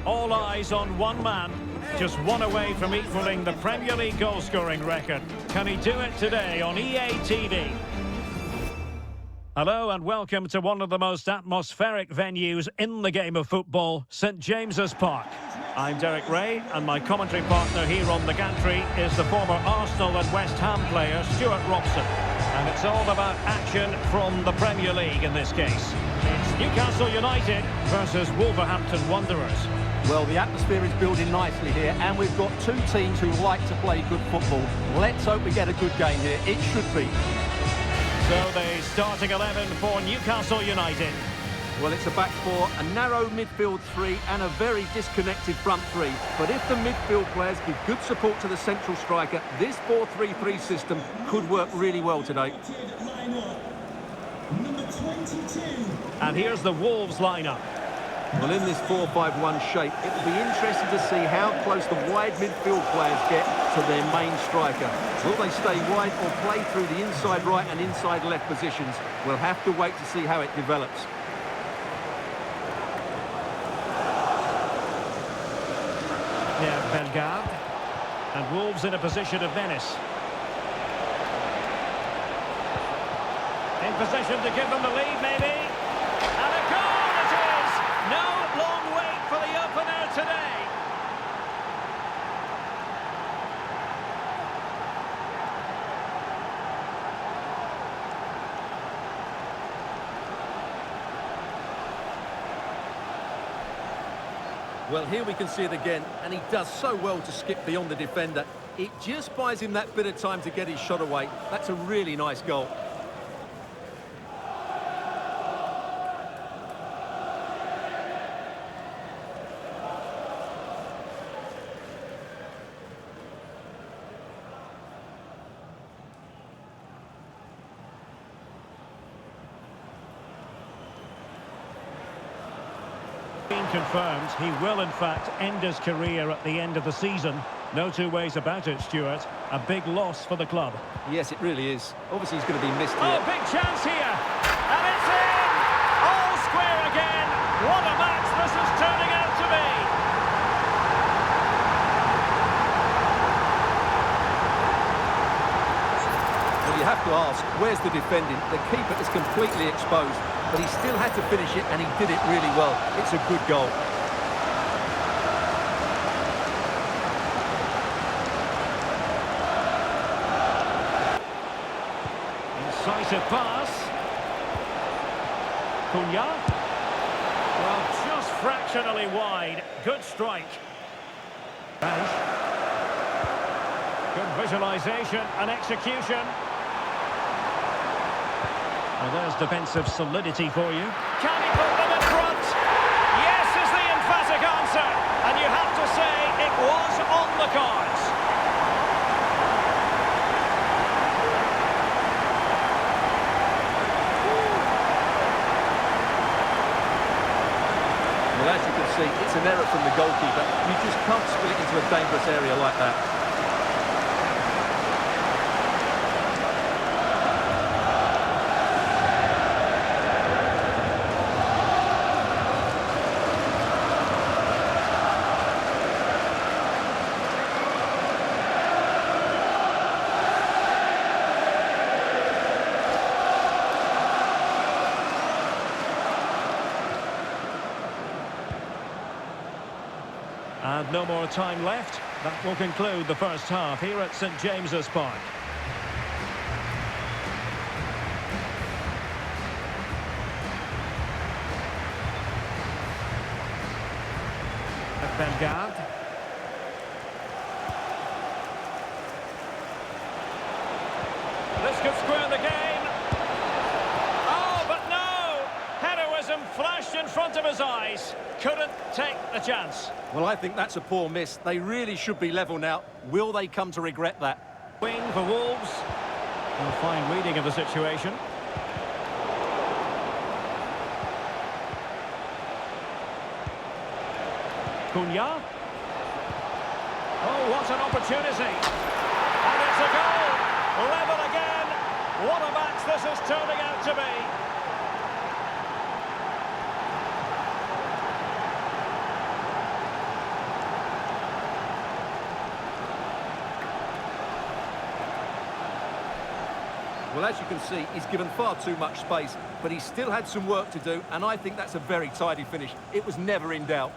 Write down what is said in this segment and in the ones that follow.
All eyes on one man, just one away from equalling the Premier League goal-scoring record. Can he do it today on EA TV? Hello and welcome to one of the most atmospheric venues in the game of football, St James's Park. I'm Derek Ray, and my commentary partner here on the gantry is the former Arsenal and West Ham player Stuart Robson. And it's all about action from the Premier League in this case. It's Newcastle United versus Wolverhampton Wanderers. Well, the atmosphere is building nicely here, and we've got two teams who like to play good football. Let's hope we get a good game here. It should be. So the starting 11 for Newcastle United. Well, it's a back four, a narrow midfield three, and a very disconnected front three. But if the midfield players give good support to the central striker, this 4-3-3 system could work really well today. And here's the Wolves lineup. Well, in this 4-5-1 shape, it will be interesting to see how close the wide midfield players get to their main striker. Will they stay wide or play through the inside right and inside left positions? We'll have to wait to see how it develops. Yeah, Bellegarde. And Wolves in a position of menace. In position to give them the lead, maybe. And a goal it is! No long wait for the opener today. Well, here we can see it again, and he does so well to skip beyond the defender. It just buys him that bit of time to get his shot away. That's a really nice goal. Being confirmed, he will in fact end his career at the end of the season. No two ways about it, Stuart. A big loss for the club. Yes, it really is. Obviously, he's going to be missed here. Oh, big chance here! And it's in! All square again! What a match this is turning out to be! Well, you have to ask, where's the defending? The keeper is completely exposed, but he still had to finish it, and he did it really well. It's a good goal. Incisive pass. Cunha. Well, just fractionally wide. Good strike. Bank. Good visualisation and execution. Well, there's defensive solidity for you. Can he put them in front? Yes is the emphatic answer. And you have to say it was on the cards. Well, as you can see, it's an error from the goalkeeper. You just can't spill it into a dangerous area like that. And no more time left. That will conclude the first half here at St James's Park. Bellegarde. This could square the game. Oh, but no! Heroism flashed in front of his eyes. Couldn't take the chance. Well, I think that's a poor miss. They really should be level now. Will they come to regret that? Wing for Wolves. A fine reading of the situation. Cunha. Oh, what an opportunity. And it's a goal. Level again. What a match this is turning out to be. Well, as you can see, he's given far too much space, but he still had some work to do, and I think that's a very tidy finish. It was never in doubt.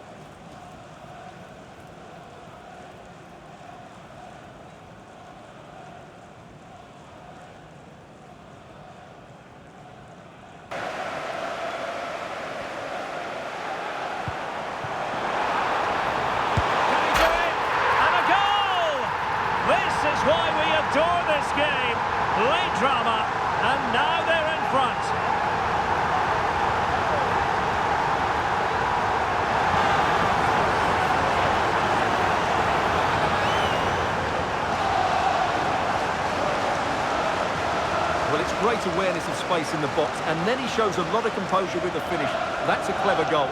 This is why we adore this game. Late drama, and now they're in front. Well, it's great awareness of space in the box, and then he shows a lot of composure with the finish. That's a clever goal.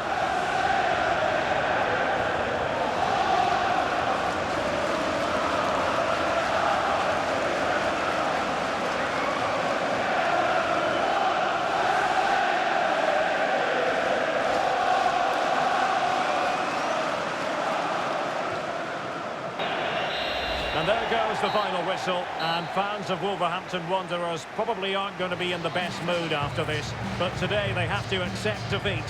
And there goes the final whistle, and fans of Wolverhampton Wanderers probably aren't going to be in the best mood after this, but today they have to accept defeat.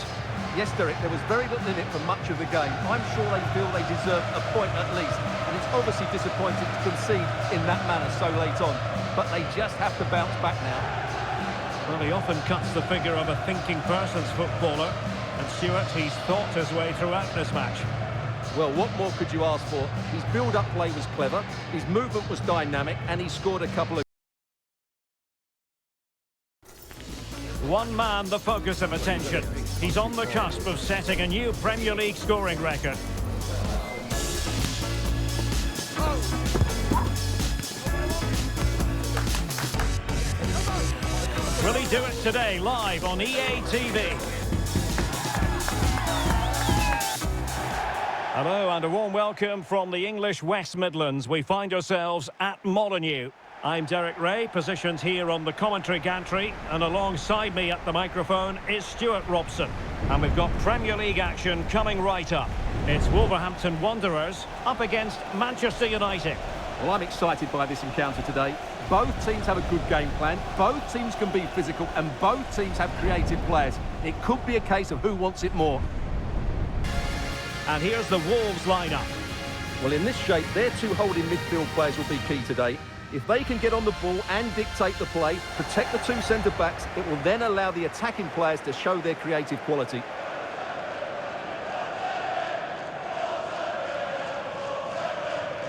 Yes, Derek, there was very little in it for much of the game. I'm sure they feel they deserve a point at least, and it's obviously disappointing to concede in that manner so late on, but they just have to bounce back now. Well, he often cuts the figure of a thinking person's footballer, and Stuart, he's thought his way throughout this match. Well, what more could you ask for? His build-up play was clever, his movement was dynamic, and he scored a couple of... One man the focus of attention. He's on the cusp of setting a new Premier League scoring record. Will he do it today, live on EA TV? Hello and a warm welcome from the English West Midlands. We find ourselves at Molineux. I'm Derek Ray, positioned here on the commentary gantry, and alongside me at the microphone is Stuart Robson. And we've got Premier League action coming right up. It's Wolverhampton Wanderers up against Manchester United. Well, I'm excited by this encounter today. Both teams have a good game plan, both teams can be physical, and both teams have creative players. It could be a case of who wants it more. And here's the Wolves lineup. Well, in this shape, their two holding midfield players will be key today. If they can get on the ball and dictate the play, protect the two centre-backs, it will then allow the attacking players to show their creative quality.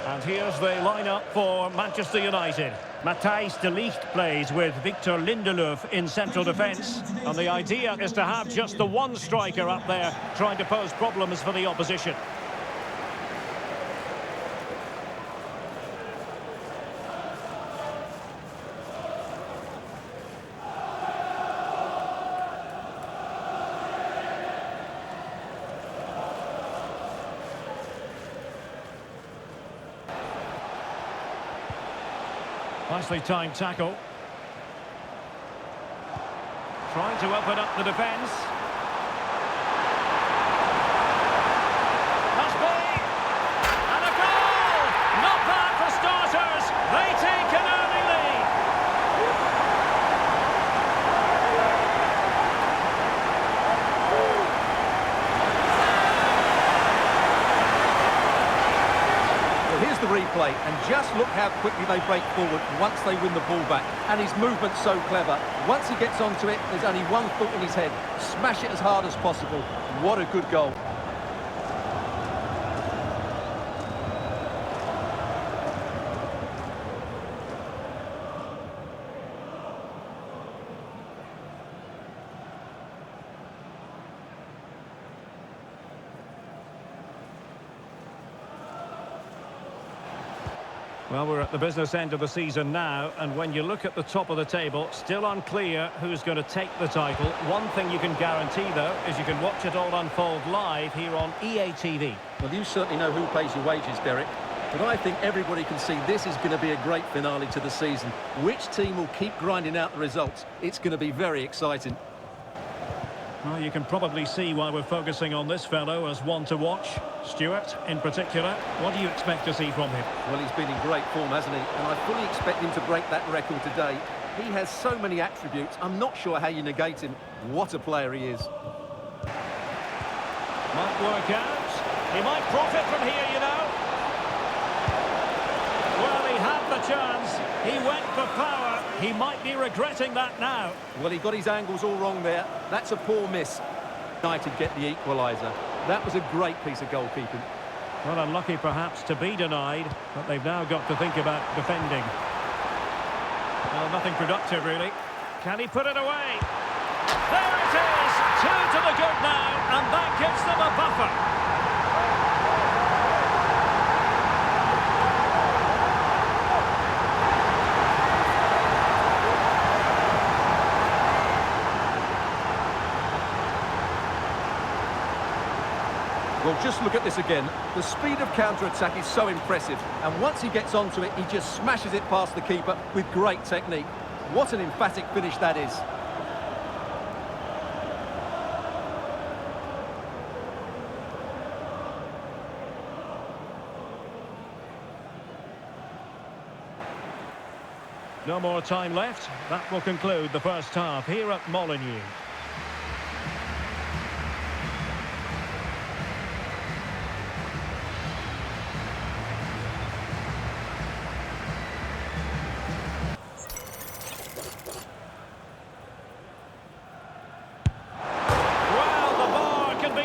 And here's the lineup for Manchester United. Matthijs de Ligt plays with Victor Lindelöf in central defence. And the idea is to have just the one striker up there trying to pose problems for the opposition. Nicely timed tackle. Trying to open up the defence. Must be! And a goal! Not bad for starters. They take an early lead. Here's the replay, and just look how quickly they break forward once they win the ball back. And his movement's so clever. Once he gets onto it, there's only one thought in his head. Smash it as hard as possible. What a good goal. Well, we're at the business end of the season now, and when you look at the top of the table, still unclear who's going to take the title. One thing you can guarantee, though, is you can watch it all unfold live here on EA TV. Well, you certainly know who pays your wages, Derek. But I think everybody can see this is going to be a great finale to the season. Which team will keep grinding out the results? It's going to be very exciting. Well, you can probably see why we're focusing on this fellow as one to watch. Stuart, in particular, what do you expect to see from him? Well, he's been in great form, hasn't he? And I fully expect him to break that record today. He has so many attributes, I'm not sure how you negate him. What a player he is. Might work out. He might profit from here, you know. Well, he had the chance. He went for power. He might be regretting that now. Well, he got his angles all wrong there. That's a poor miss. United get the equaliser. That was a great piece of goalkeeping. Well, unlucky perhaps to be denied, but they've now got to think about defending. Well, nothing productive, really. Can he put it away? There it is! 2 to the good now, and that gives them a buffer. Well, just look at this again. The speed of counter-attack is so impressive, and once he gets onto it, he just smashes it past the keeper with great technique. What an emphatic finish that is. No more time left. That will conclude the first half here at Molineux.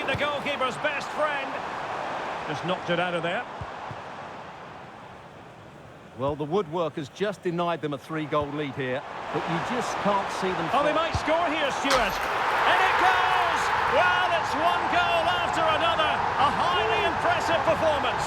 The goalkeeper's best friend. Just knocked it out of there. Well, the woodwork has just denied them a 3-goal lead here, but you just can't see them. Oh, they might score here, Stuart. And it goes! Well, it's one goal after another. A highly impressive performance.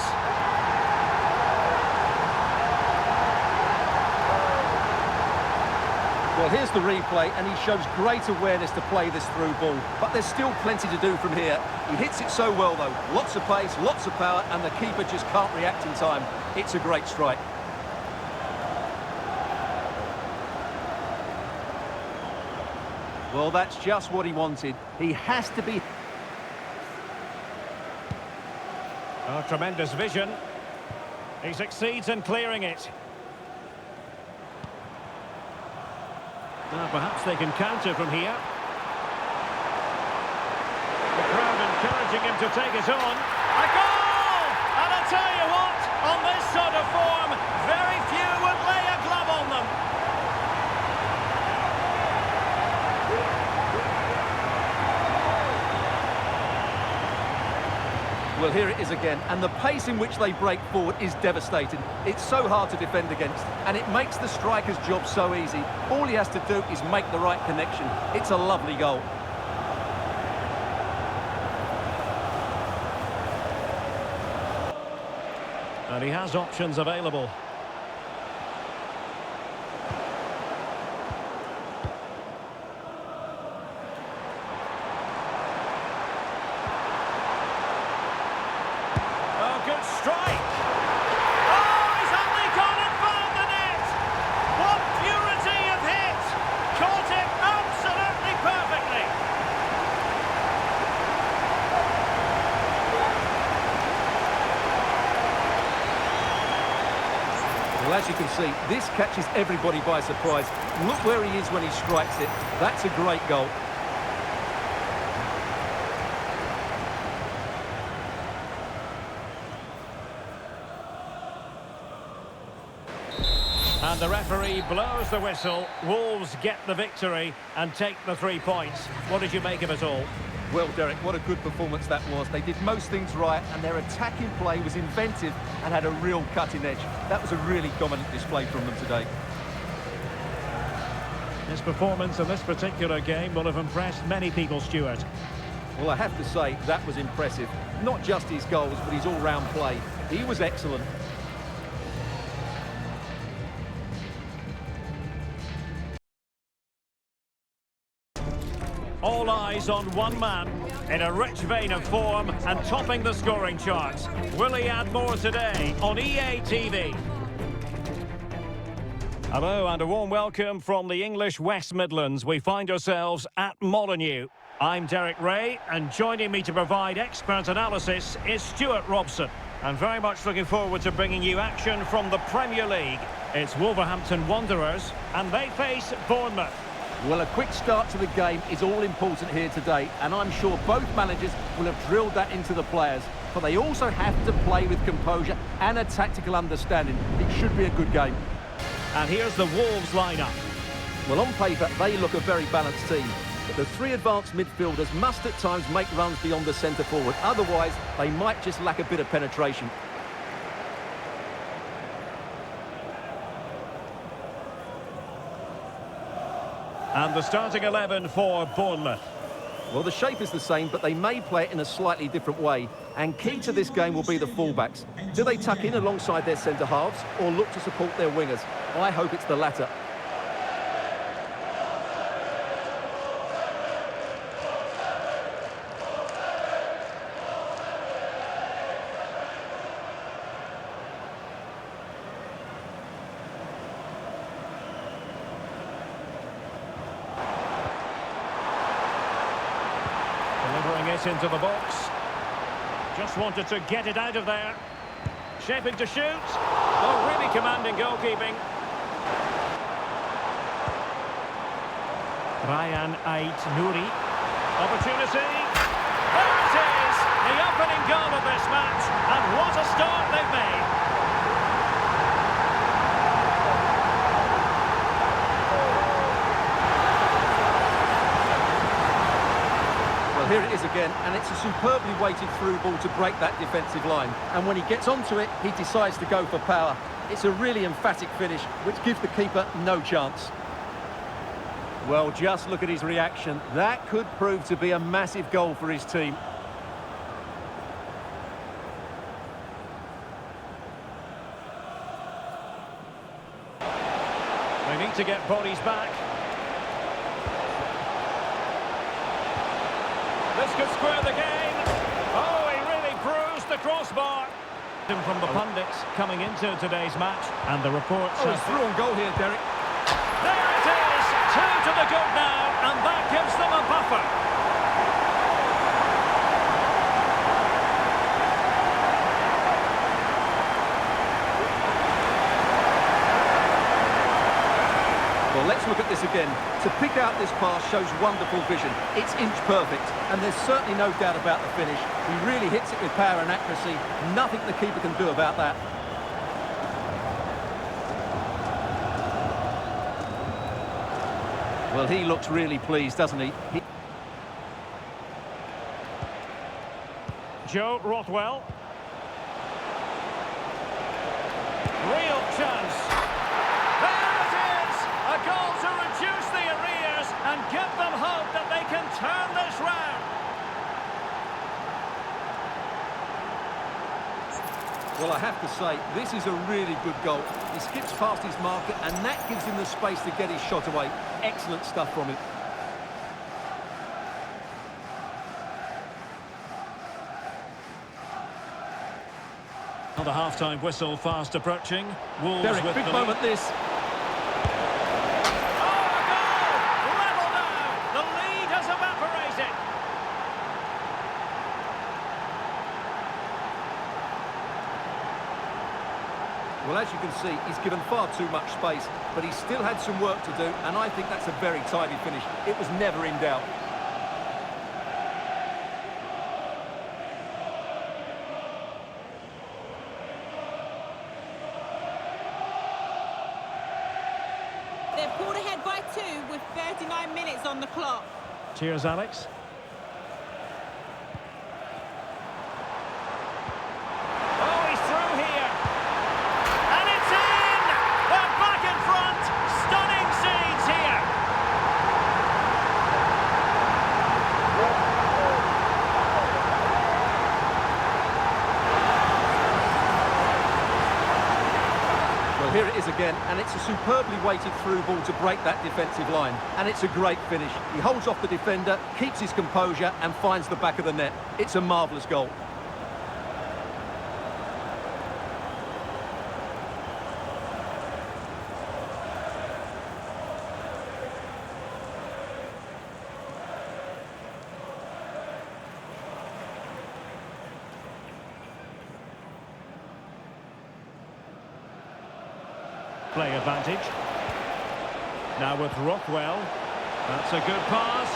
Well, here's the replay, and he shows great awareness to play this through ball. But there's still plenty to do from here. He hits it so well, though. Lots of pace, lots of power, and the keeper just can't react in time. It's a great strike. Well, that's just what he wanted. He has to be... Oh, tremendous vision. He succeeds in clearing it. Now, perhaps they can counter from here. The crowd encouraging him to take it on. A goal! And I tell you what, on this sort of form, very few would lay a glove on them. Well, here it is again, and the pace in which they break forward is devastating. It's so hard to defend against, and it makes the striker's job so easy. All he has to do is make the right connection. It's a lovely goal. And he has options available. Good strike. Oh, he's only gone and found the net. What purity of hit. Caught it absolutely perfectly. Well, as you can see, this catches everybody by surprise. Look where he is when he strikes it. That's a great goal. And the referee blows the whistle. Wolves get the victory and take the 3 points. What did you make of it all? Well, Derek, what a good performance that was. They did most things right, and their attacking play was inventive and had a real cutting edge. That was a really dominant display from them today. His performance in this particular game will have impressed many people, Stuart. Well, I have to say, that was impressive. Not just his goals, but his all-round play. He was excellent. All eyes on one man, in a rich vein of form and topping the scoring charts. Will he add more today on EA TV? Hello and a warm welcome from the English West Midlands. We find ourselves at Molineux. I'm Derek Ray, and joining me to provide expert analysis is Stuart Robson. And very much looking forward to bringing you action from the Premier League. It's Wolverhampton Wanderers, and they face Bournemouth. Well, a quick start to the game is all important here today, and I'm sure both managers will have drilled that into the players. But they also have to play with composure and a tactical understanding. It should be a good game. And here's the Wolves lineup. Well, on paper, they look a very balanced team. But the three advanced midfielders must at times make runs beyond the centre forward. Otherwise, they might just lack a bit of penetration. And the starting 11 for Bournemouth. Well, the shape is the same, but they may play it in a slightly different way. And key to this game will be the fullbacks. Do they tuck in alongside their centre-halves or look to support their wingers? I hope it's the latter. Delivering it into the box. Just wanted to get it out of there. Shaping to shoot. Oh, really commanding goalkeeping. Ryan Ait-Nouri. Opportunity. There it is! The opening goal of this match. And what a start they've made. Here it is again, and it's a superbly weighted through ball to break that defensive line. And when he gets onto it, he decides to go for power. It's a really emphatic finish, which gives the keeper no chance. Well, just look at his reaction. That could prove to be a massive goal for his team. They need to get bodies back. This could square the game. Oh, he really bruised the crossbar. From the pundits coming into today's match, and the reports. Oh, he's through on goal here, Derek. There it is, 2 to the good now, and that gives them a buffer. Well, let's look at this again. To pick out this pass shows wonderful vision. It's inch perfect, and there's certainly no doubt about the finish. He really hits it with power and accuracy. Nothing the keeper can do about that. Well, he looks really pleased, doesn't he? Joe Rothwell. Real chance. There it is! A goal to reduce the arrears and give them hope that they can turn this round. Well, I have to say, this is a really good goal. He skips past his marker, and that gives him the space to get his shot away. Excellent stuff from him. The half-time whistle fast approaching. Wolves Derek, with big the moment lead. this. Oh, a goal! Level now! The lead has evaporated. Well, as you can see, he's given far too much space, but he still had some work to do, and I think that's a very tidy finish. It was never in doubt. They've pulled ahead by 2 with 39 minutes on the clock. Cheers, Alex. Oh, he's through here. And it's in! They're back in front. Stunning scenes here. Well, here it is again, and it's a superbly weighted through ball to break that defensive line. And it's a great finish. He holds off the defender, keeps his composure, and finds the back of the net. It's a marvellous goal. play advantage. Now with Rockwell. That's a good pass.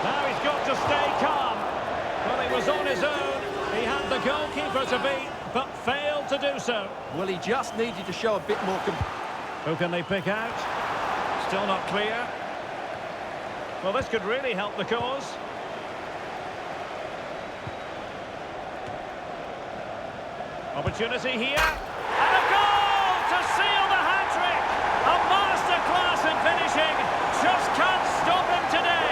Now he's got to stay calm. Well, he was on his own. He had the goalkeeper to beat, but failed to do so. Well, he just needed to show a bit more... Who can they pick out? Still not clear. Well, this could really help the cause. Opportunity here. And a goal to seal the hat-trick. A masterclass in finishing. Just can't stop him today.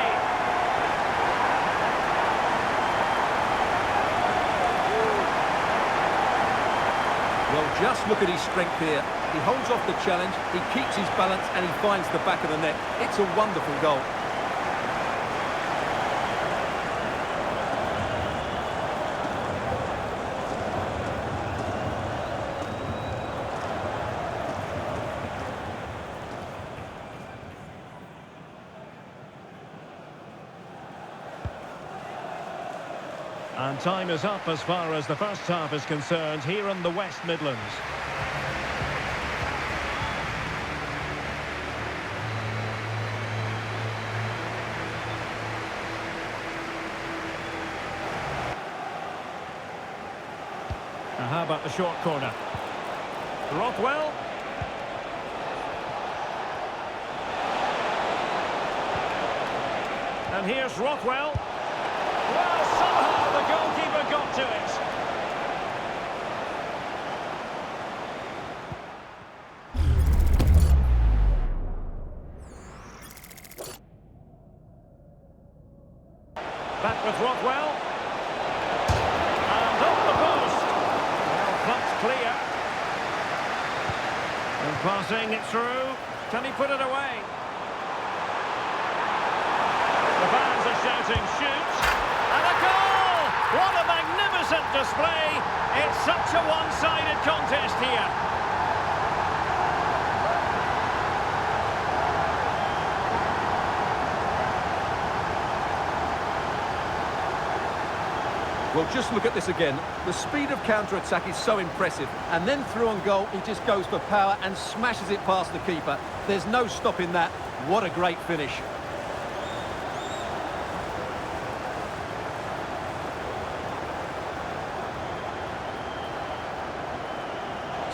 Well, just look at his strength here. He holds off the challenge, he keeps his balance, and he finds the back of the net. It's a wonderful goal. And time is up as far as the first half is concerned here in the West Midlands. Now how about the short corner? Rockwell. And here's Rockwell. Well, somehow the goalkeeper got to it. Back with Rockwell. And off the post. Well, plucked clear. And passing it through. Can he put it away? The fans are shouting, shoot. And a goal! What a magnificent display! It's such a one-sided contest here. Well, just look at this again. The speed of counter-attack is so impressive. And then through on goal, he just goes for power and smashes it past the keeper. There's no stopping that. What a great finish.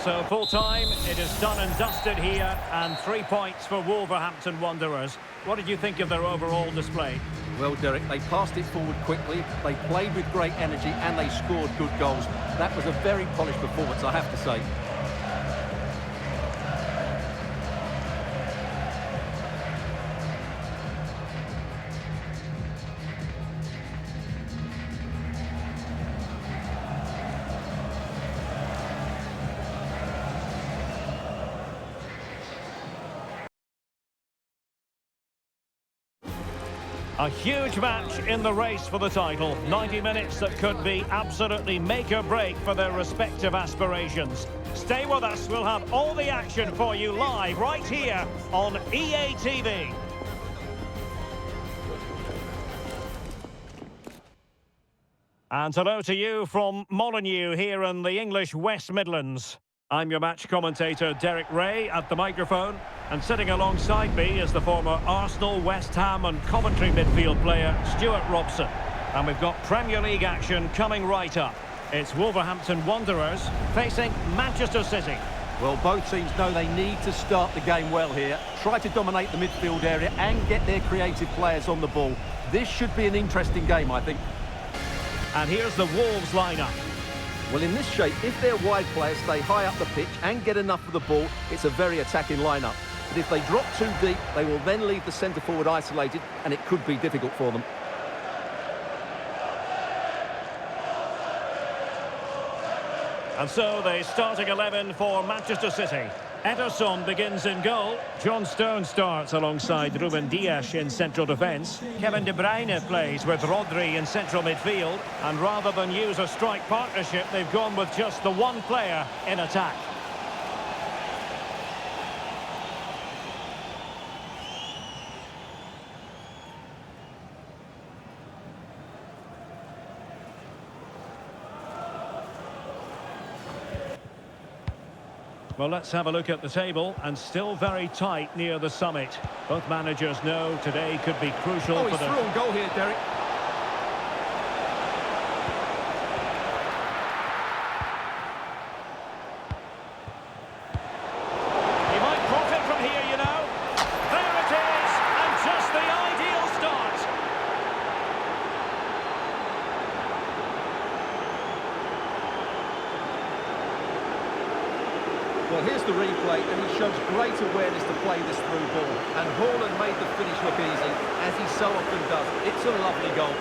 So full-time, it is done and dusted here, and 3 points for Wolverhampton Wanderers. What did you think of their overall display? Well, Derek, they passed it forward quickly, they played with great energy, and they scored good goals. That was a very polished performance, I have to say. A huge match in the race for the title. 90 minutes that could be absolutely make or break for their respective aspirations. Stay with us, we'll have all the action for you live right here on EA TV. And hello to you from Molineux here in the English West Midlands. I'm your match commentator Derek Ray at the microphone, and sitting alongside me is the former Arsenal, West Ham and Coventry midfield player Stuart Robson. And we've got Premier League action coming right up. It's Wolverhampton Wanderers facing Manchester City. Well, both teams know they need to start the game well here, try to dominate the midfield area and get their creative players on the ball. This should be an interesting game, I think. And here's the Wolves lineup. Well, in this shape, if their wide players stay high up the pitch and get enough of the ball, it's a very attacking lineup. But if they drop too deep, they will then leave the centre-forward isolated, and it could be difficult for them. And so the starting 11 for Manchester City. Ederson begins in goal. John Stones starts alongside Ruben Dias in central defence. Kevin De Bruyne plays with Rodri in central midfield. And rather than use a strike partnership, they've gone with just the one player in attack. Well, let's have a look at the table, and still very tight near the summit. Both managers know today could be crucial Oh, for he's the... through on goal here, Derek. He might profit from here, you know. There it is, and just the ideal start. Well, here's the replay, and he shows great awareness to play this through ball. And Haaland made the finish look easy, as he so often does. It's a lovely goal.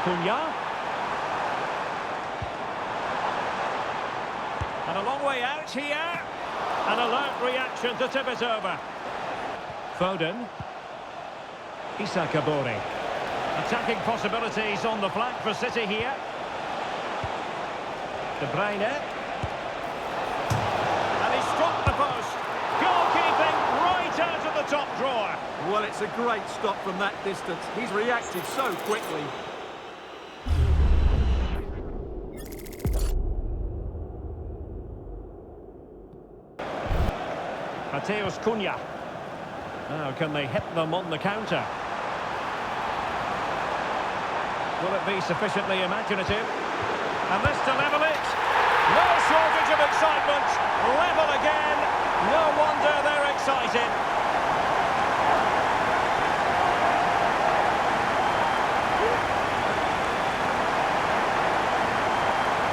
Cunha. And a long way out here. An alert reaction to tip it over. Foden. Issa Kabore. Attacking possibilities on the flank for City here. De Bruyne. And he struck the post. Goalkeeping right out of the top drawer. Well, it's a great stop from that distance. He's reacted so quickly. Mateus Cunha. Now, can they hit them on the counter? Will it be sufficiently imaginative? And this to level it. No shortage of excitement. Level again. No wonder they're excited.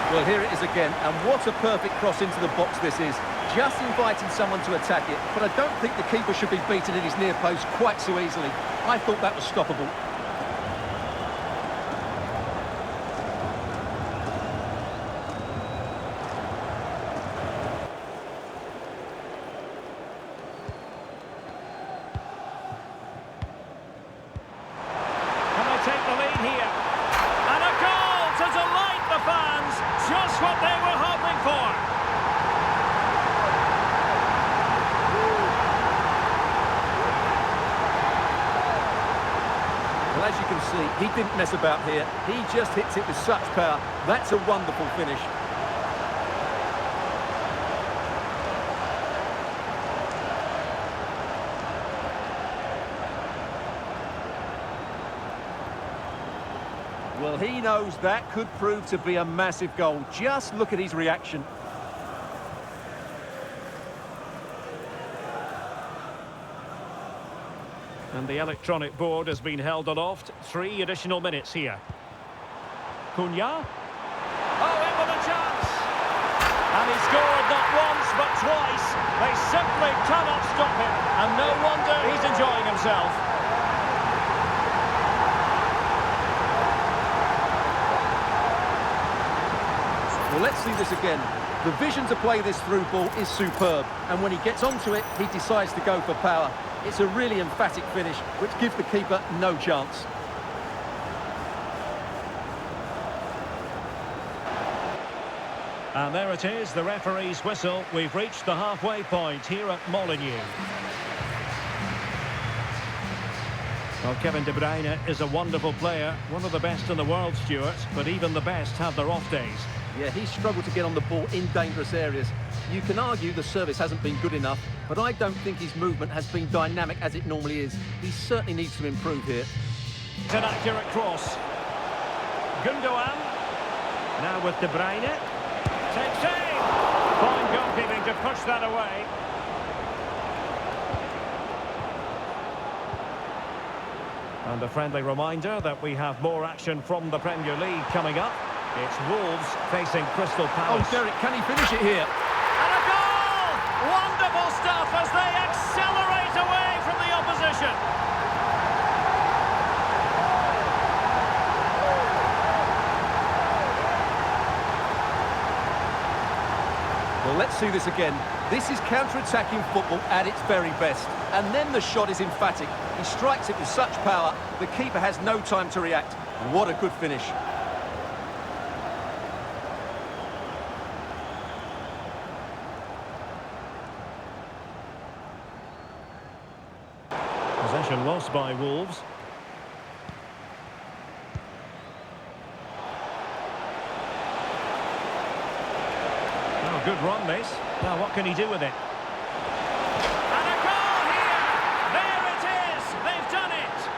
Well, here it is again, and what a perfect cross into the box this is. Just inviting someone to attack it, but I don't think the keeper should be beaten in his near post quite so easily. I thought that was stoppable. Can they take the lead here? And a goal to delight the fans. Just what they were hoping for. Well, as you can see, he didn't mess about here. He just hits it with such power. That's a wonderful finish. Well, he knows that could prove to be a massive goal. Just look at his reaction. And the electronic board has been held aloft. 3 additional minutes here. Cunha. Oh, in with a chance. And he scored not once, but twice. They simply cannot stop him. And no wonder he's enjoying himself. Well, let's see this again. The vision to play this through ball is superb. And when he gets onto it, he decides to go for power. It's a really emphatic finish, which gives the keeper no chance. And there it is, the referee's whistle. We've reached the halfway point here at Molineux. Well, Kevin De Bruyne is a wonderful player, one of the best in the world, Stuart, but even the best have their off days. Yeah, he's struggled to get on the ball in dangerous areas. You can argue the service hasn't been good enough, but I don't think his movement has been dynamic as it normally is. He certainly needs to improve here. It's an accurate cross. Gundogan. Now with De Bruyne. Takes aim. Fine goalkeeping to push that away. And a friendly reminder that we have more action from the Premier League coming up. It's Wolves facing Crystal Palace. Oh, Derek, can he finish it here? And a goal! Wonderful stuff as they accelerate away from the opposition. Well, Let's see this again. This is counter-attacking football at its very best. And then the shot is emphatic. He strikes it with such power, the keeper has no time to react. What a good finish. Possession lost by Wolves. Oh, good run, this. Now, what can he do with it? And a goal here! There it is! They've done it!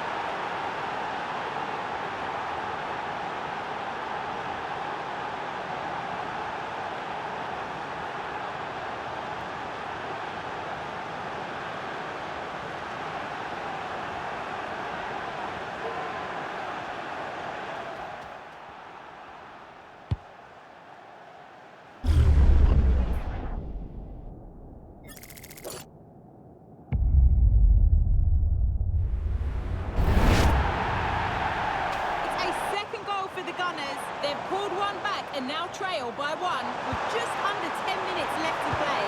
They've pulled one back and now trail by one with just under 10 minutes left to play.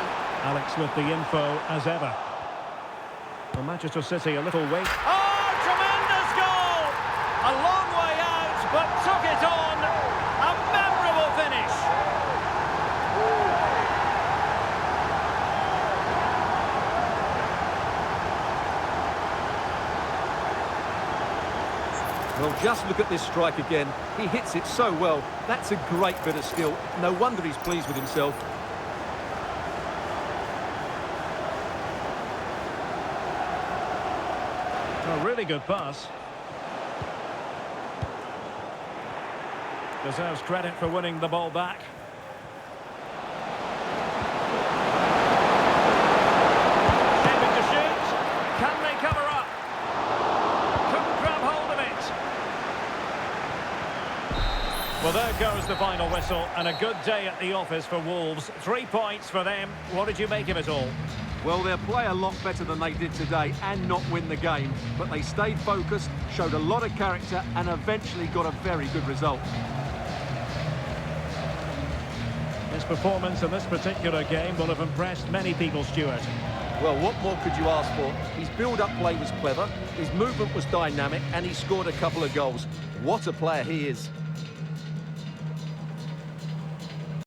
Alex with the info as ever. Well, Manchester City a little wait. Oh, tremendous goal! A long way out, but took it on. A memorable finish. Well, just look at this strike again. He hits it so well. That's a great bit of skill. No wonder he's pleased with himself. A really good pass. Deserves credit for winning the ball back. Aiming to shoot. Can they cover up? Couldn't grab hold of it. Well, there goes the final whistle, and a good day at the office for Wolves. 3 points for them. What did you make of it all? Well, they'll play a lot better than they did today and not win the game. But they stayed focused, showed a lot of character and eventually got a very good result. His performance in this particular game will have impressed many people, Stuart. Well, what more could you ask for? His build-up play was clever, his movement was dynamic and he scored a couple of goals. What a player he is.